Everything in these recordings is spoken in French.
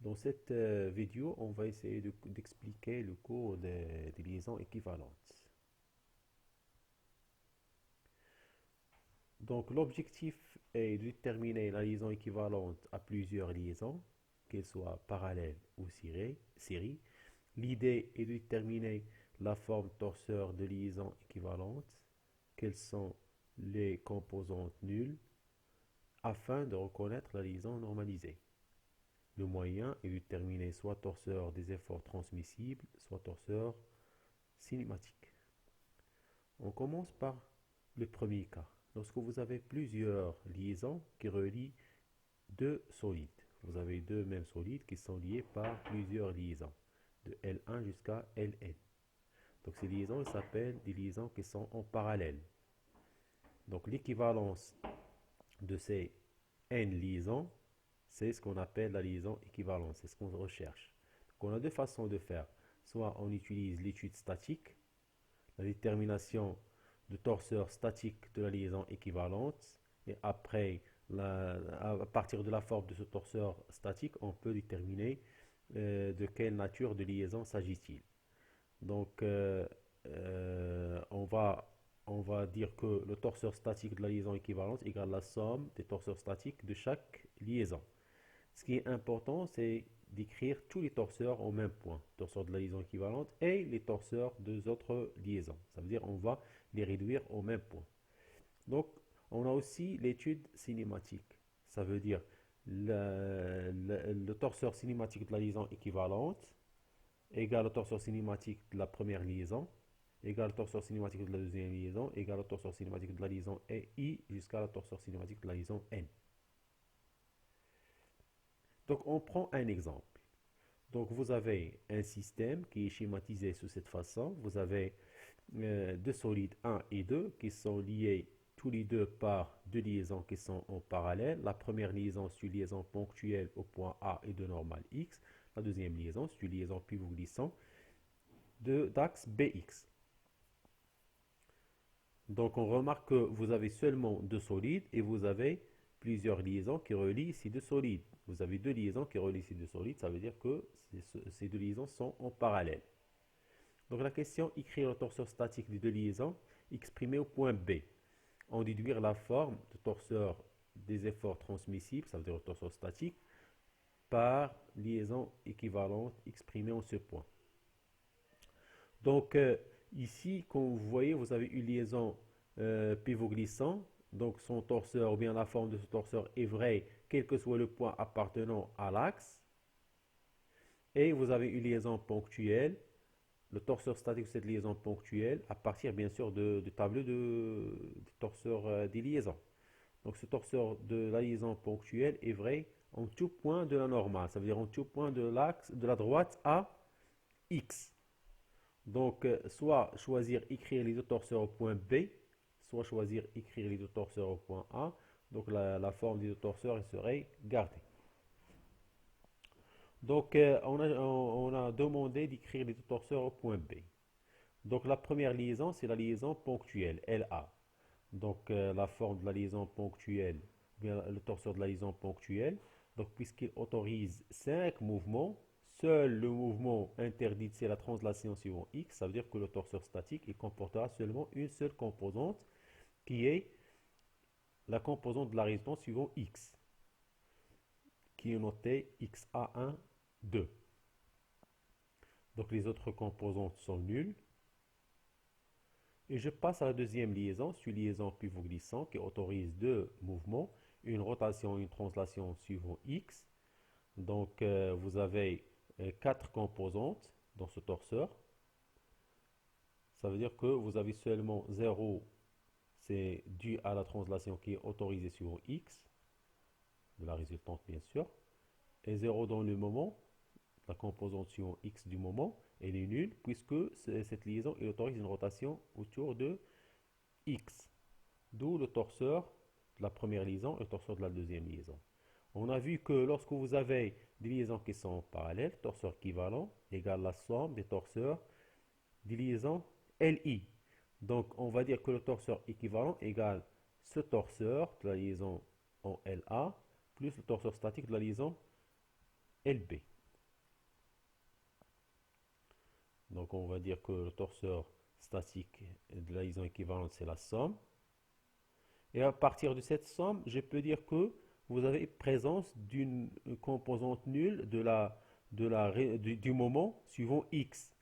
Dans cette vidéo, on va essayer d'expliquer le cours des liaisons équivalentes. Donc l'objectif est de déterminer la liaison équivalente à plusieurs liaisons, qu'elles soient parallèles ou séries. L'idée est de déterminer la forme torseur de liaison équivalente, quelles sont les composantes nulles, afin de reconnaître la liaison normalisée. Le moyen est de déterminer soit torseur des efforts transmissibles, soit torseur cinématique. On commence par le premier cas. Lorsque vous avez plusieurs liaisons qui relient deux solides, vous avez deux mêmes solides qui sont liés par plusieurs liaisons, de L1 jusqu'à Ln. Donc ces liaisons s'appellent des liaisons qui sont en parallèle. Donc l'équivalence de ces n liaisons, c'est ce qu'on appelle la liaison équivalente, c'est ce qu'on recherche. Donc on a deux façons de faire. Soit on utilise l'étude statique, la détermination de torseur statique de la liaison équivalente, et après, à partir de la forme de ce torseur statique, on peut déterminer de quelle nature de liaison s'agit-il. Donc, on va dire que le torseur statique de la liaison équivalente égale la somme des torseurs statiques de chaque liaison. Ce qui est important, c'est d'écrire tous les torseurs au même point, torseur de la liaison équivalente et les torseurs des autres liaisons. Ça veut dire qu'on va les réduire au même point. Donc, on a aussi l'étude cinématique. Ça veut dire le torseur cinématique de la liaison équivalente égale au torseur cinématique de la première liaison, égale au torseur cinématique de la deuxième liaison, égale au torseur cinématique de la liaison I jusqu'à la torseur cinématique de la liaison N. Donc on prend un exemple. Donc vous avez un système qui est schématisé sous cette façon. Vous avez deux solides 1 et 2 qui sont liés tous les deux par deux liaisons qui sont en parallèle. La première liaison, c'est une liaison ponctuelle au point A et de normale X. La deuxième liaison, c'est une liaison pivot glissant d'axe BX. Donc on remarque que vous avez seulement deux solides et vous avez plusieurs liaisons qui relient ces deux solides. Vous avez deux liaisons qui relient ces deux solides, ça veut dire que ces deux liaisons sont en parallèle. Donc la question, écrire le torseur statique des deux liaisons exprimé au point B. En déduire la forme de torseur des efforts transmissibles, ça veut dire le torseur statique, par liaison équivalente exprimée en ce point. Donc ici, comme vous voyez, vous avez une liaison pivot glissant. Donc son torseur, ou bien la forme de ce torseur est vraie, quel que soit le point appartenant à l'axe. Et vous avez une liaison ponctuelle, le torseur statique de cette liaison ponctuelle, à partir bien sûr du tableau de torseur des liaisons. Donc ce torseur de la liaison ponctuelle est vrai en tout point de la normale, ça veut dire en tout point de l'axe de la droite à X. Donc, soit choisir écrire les deux torseurs au point B, soit choisir écrire les deux torseurs au point A. Donc, la forme des deux torseurs serait gardée. Donc, on a demandé d'écrire les deux torseurs au point B. Donc, la première liaison, c'est la liaison ponctuelle, LA. Donc, la forme de la liaison ponctuelle, bien le torseur de la liaison ponctuelle. Donc, puisqu'il autorise 5 mouvements, seul le mouvement interdit, c'est la translation suivant X. Ça veut dire que le torseur statique, il comportera seulement une seule composante, qui est la composante de la résistance suivant X, qui est notée XA1, 2. Donc, les autres composantes sont nulles. Et je passe à la deuxième liaison, c'est une liaison pivot glissant qui autorise deux mouvements, une rotation et une translation suivant X. Donc vous avez quatre composantes dans ce torseur. Ça veut dire que vous avez seulement 0, c'est dû à la translation qui est autorisée suivant X, de la résultante bien sûr. Et 0 dans le moment, la composante suivant X du moment, elle est nulle puisque cette liaison autorise une rotation autour de X. D'où le torseur de la première liaison et le torseur de la deuxième liaison. On a vu que lorsque vous avez des liaisons qui sont parallèles, torseur équivalent égale la somme des torseurs des liaisons LI. Donc on va dire que le torseur équivalent égale ce torseur de la liaison en LA plus le torseur statique de la liaison LB. Donc on va dire que le torseur statique de la liaison équivalente, c'est la somme. Et à partir de cette somme, je peux dire que vous avez présence d'une composante nulle du moment suivant x.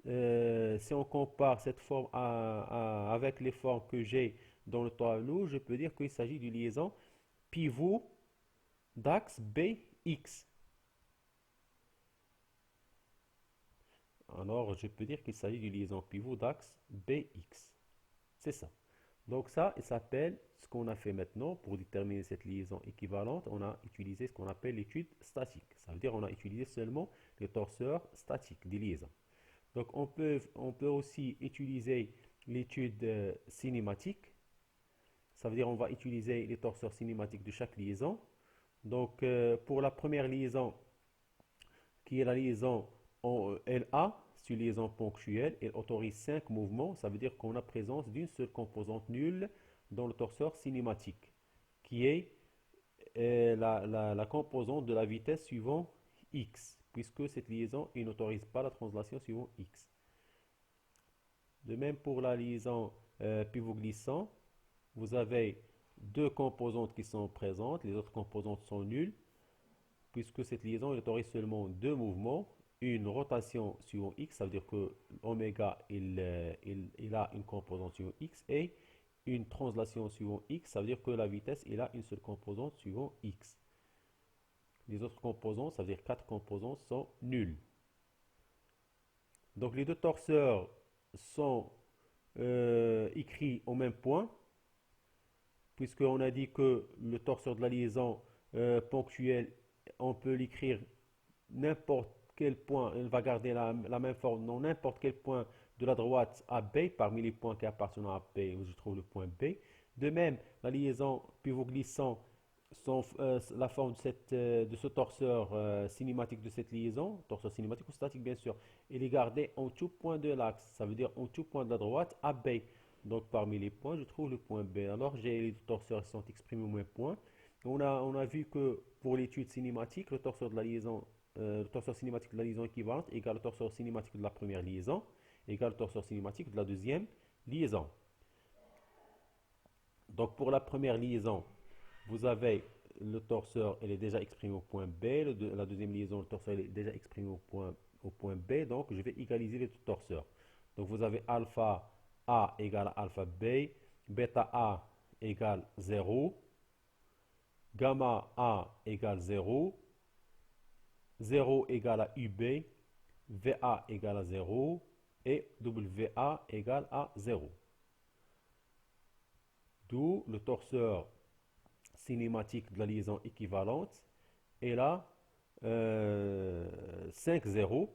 Si on compare cette forme avec les formes que j'ai dans le tableau, je peux dire qu'il s'agit d'une liaison pivot d'axe BX. Alors, je peux dire qu'il s'agit d'une liaison pivot d'axe BX. C'est ça. Donc ça, il s'appelle ce qu'on a fait maintenant pour déterminer cette liaison équivalente. On a utilisé ce qu'on appelle l'étude statique. Ça veut dire qu'on a utilisé seulement les torseurs statiques des liaisons. Donc on peut aussi utiliser l'étude cinématique. Ça veut dire qu'on va utiliser les torseurs cinématiques de chaque liaison. Donc pour la première liaison, qui est la liaison en LA, c'est une liaison ponctuelle, elle autorise 5 mouvements. Ça veut dire qu'on a présence d'une seule composante nulle dans le torseur cinématique, qui est la composante de la vitesse suivant x, puisque cette liaison n'autorise pas la translation suivant x. De même pour la liaison pivot glissant, vous avez deux composantes qui sont présentes, les autres composantes sont nulles, puisque cette liaison autorise seulement deux mouvements, une rotation suivant x, ça veut dire que oméga il a une composante suivant x, et une translation suivant x, ça veut dire que la vitesse il a une seule composante suivant x. Les autres composants, ça veut dire quatre composants, sont nuls. Donc les deux torseurs sont écrits au même point, puisqu'on a dit que le torseur de la liaison ponctuelle, on peut l'écrire n'importe quel point, elle va garder la même forme dans n'importe quel point de la droite à B, parmi les points qui appartiennent à B, où je trouve le point B. De même, la liaison pivot glissant, la forme de ce torseur cinématique de cette liaison, torseur cinématique ou statique bien sûr, il est gardé en tout point de l'axe, ça veut dire en tout point de la droite à B. Donc parmi les points, je trouve le point B. Alors j'ai les torseurs qui sont exprimés au même point. On a vu que pour l'étude cinématique, le torseur de la liaison, le torseur cinématique de la liaison équivalente égale le torseur cinématique de la première liaison, égale le torseur cinématique de la deuxième liaison. Donc pour la première liaison, vous avez le torseur, elle est déjà exprimé au point B. La deuxième liaison, le torseur est déjà exprimé au point B. Donc je vais égaliser les deux torseurs. Donc vous avez alpha A égale alpha B, bêta A égale 0, gamma A égale 0, 0 égale à UB, VA égale à 0 et WA égale à 0. D'où le torseur cinématique de la liaison équivalente est là 5, 0.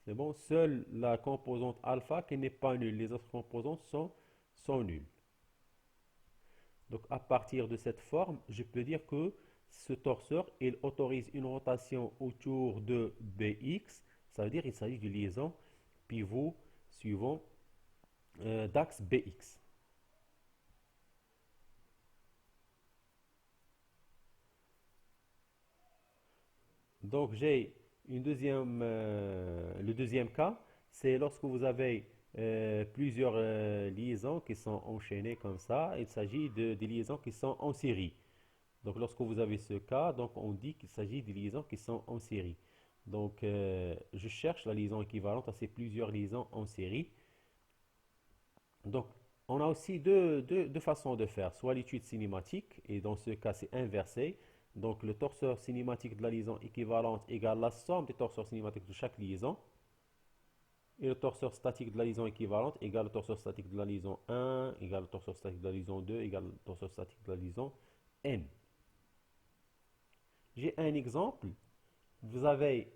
C'est bon, seule la composante alpha qui n'est pas nulle, les autres composantes sont nulles. Donc à partir de cette forme, je peux dire que ce torseur, il autorise une rotation autour de BX, ça veut dire qu'il s'agit d'une liaison pivot suivant d'axe BX. Donc j'ai le deuxième cas, c'est lorsque vous avez plusieurs liaisons qui sont enchaînées comme ça. Il s'agit des liaisons qui sont en série. Donc lorsque vous avez ce cas, donc on dit qu'il s'agit des liaisons qui sont en série. Donc je cherche la liaison équivalente à ces plusieurs liaisons en série. Donc on a aussi deux façons de faire, soit l'étude cinématique, et dans ce cas c'est inversé. Donc le torseur cinématique de la liaison équivalente égale la somme des torseurs cinématiques de chaque liaison. Et le torseur statique de la liaison équivalente égale le torseur statique de la liaison 1, égale le torseur statique de la liaison 2, égale le torseur statique de la liaison n. J'ai un exemple. Vous avez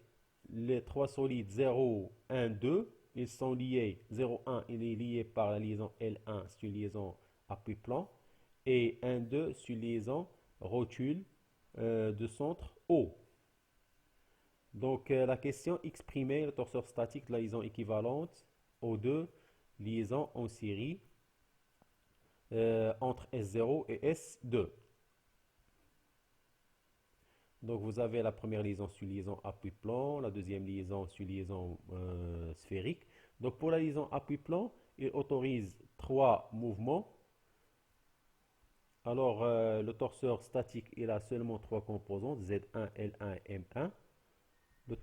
les trois solides 0, 1, 2. Ils sont liés. 0, 1, il est lié par la liaison L1, c'est une liaison appui-plan. Et 1, 2, c'est une liaison rotule de centre O. Donc la question exprimait le torseur statique de la liaison équivalente O2, liaison en série entre S0 et S2. Donc vous avez la première liaison sur liaison appui-plan, la deuxième liaison sur liaison sphérique. Donc pour la liaison appui-plan, il autorise trois mouvements. Alors le torseur statique, il a seulement trois composantes, Z1, L1 et M1. Le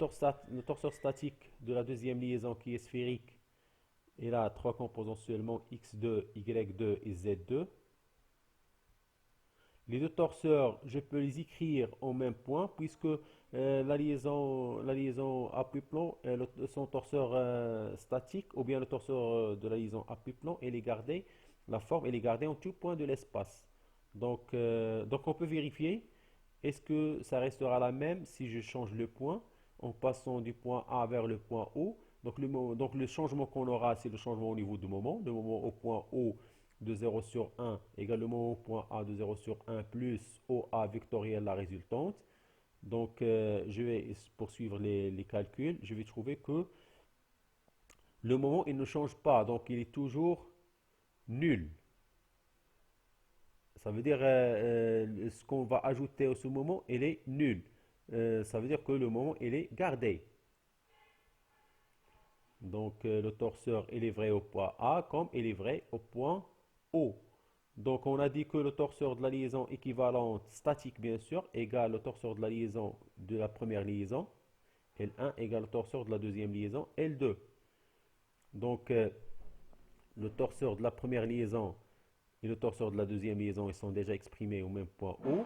torseur statique de la deuxième liaison qui est sphérique, il a trois composantes seulement, X2, Y2 et Z2. Les deux torseurs, je peux les écrire au même point puisque la liaison appui-plan, son torseur statique ou bien le torseur de la liaison appui-plan, elle est gardée, la forme elle est gardée en tout point de l'espace. Donc on peut vérifier, est-ce que ça restera la même si je change le point en passant du point A vers le point O. Donc le changement qu'on aura, c'est le changement au niveau du moment. Le moment au point O de 0 sur 1 également au point A de 0 sur 1 plus OA vectoriel la résultante. Donc je vais poursuivre les calculs. Je vais trouver que le moment il ne change pas. Donc il est toujours nul. Ça veut dire ce qu'on va ajouter à ce moment, il est nul. Ça veut dire que le moment il est gardé. Donc le torseur il est vrai au point A comme il est vrai au point O. Donc on a dit que le torseur de la liaison équivalente statique bien sûr égale le torseur de la liaison de la première liaison. L1 égale le torseur de la deuxième liaison L2. Donc le torseur de la première liaison et le torseur de la deuxième liaison ils sont déjà exprimés au même point O.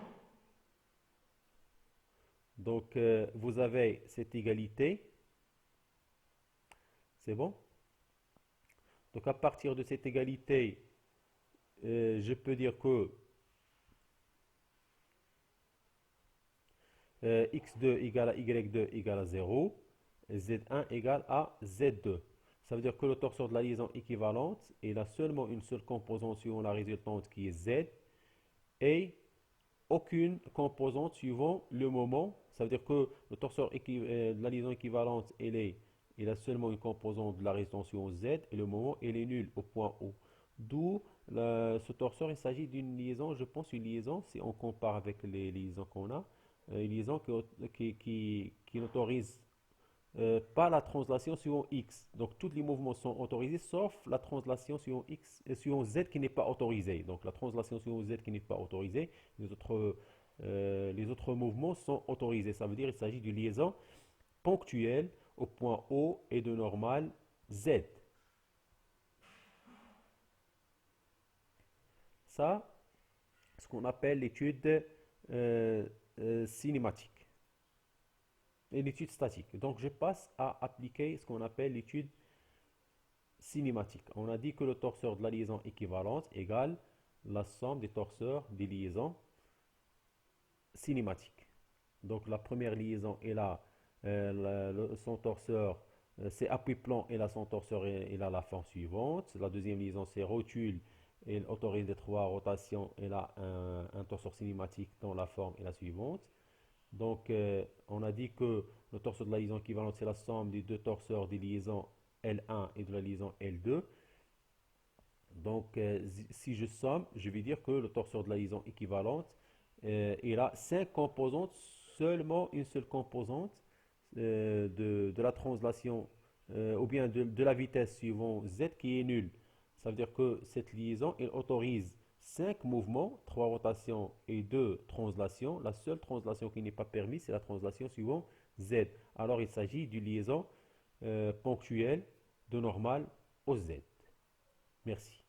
Donc vous avez cette égalité. C'est bon? Donc à partir de cette égalité, je peux dire que x2 égale à y2 égale à 0, z1 égale à z2. Ça veut dire que le torseur de la liaison équivalente, il a seulement une seule composante suivant la résultante qui est z, et aucune composante suivant le moment. Ça veut dire que le torseur de la liaison équivalente, il a seulement une composante de la résultante suivant z, et le moment, il est nul au point O. D'où ce torseur, il s'agit d'une liaison, je pense une liaison, si on compare avec les liaisons qu'on a, une liaison qui n'autorise pas la translation suivant x. Donc tous les mouvements sont autorisés sauf la translation suivant x et suivant z qui n'est pas autorisée. Donc la translation suivant z qui n'est pas autorisée, les autres mouvements sont autorisés. Ça veut dire qu'il s'agit d'une liaison ponctuelle au point O et de normale z. Ça, ce qu'on appelle l'étude cinématique et l'étude statique. Donc je passe à appliquer ce qu'on appelle l'étude cinématique. On a dit que le torseur de la liaison équivalente égale la somme des torseurs des liaisons cinématiques. Donc la première liaison est là, son torseur c'est appui-plan et là son torseur est là la forme suivante. La deuxième liaison c'est rotule et elle autorise les trois rotations et là un torseur cinématique dont la forme est la suivante. Donc, on a dit que le torseur de la liaison équivalente, c'est la somme des deux torseurs des liaisons L1 et de la liaison L2. Donc, si je somme, je vais dire que le torseur de la liaison équivalente, il a cinq composantes, seulement une seule composante de la translation ou bien de la vitesse suivant z qui est nulle. Ça veut dire que cette liaison, elle autorise 5 mouvements, 3 rotations et 2 translations. La seule translation qui n'est pas permise, c'est la translation suivant z. Alors il s'agit d'une liaison ponctuelle de normale au z. Merci.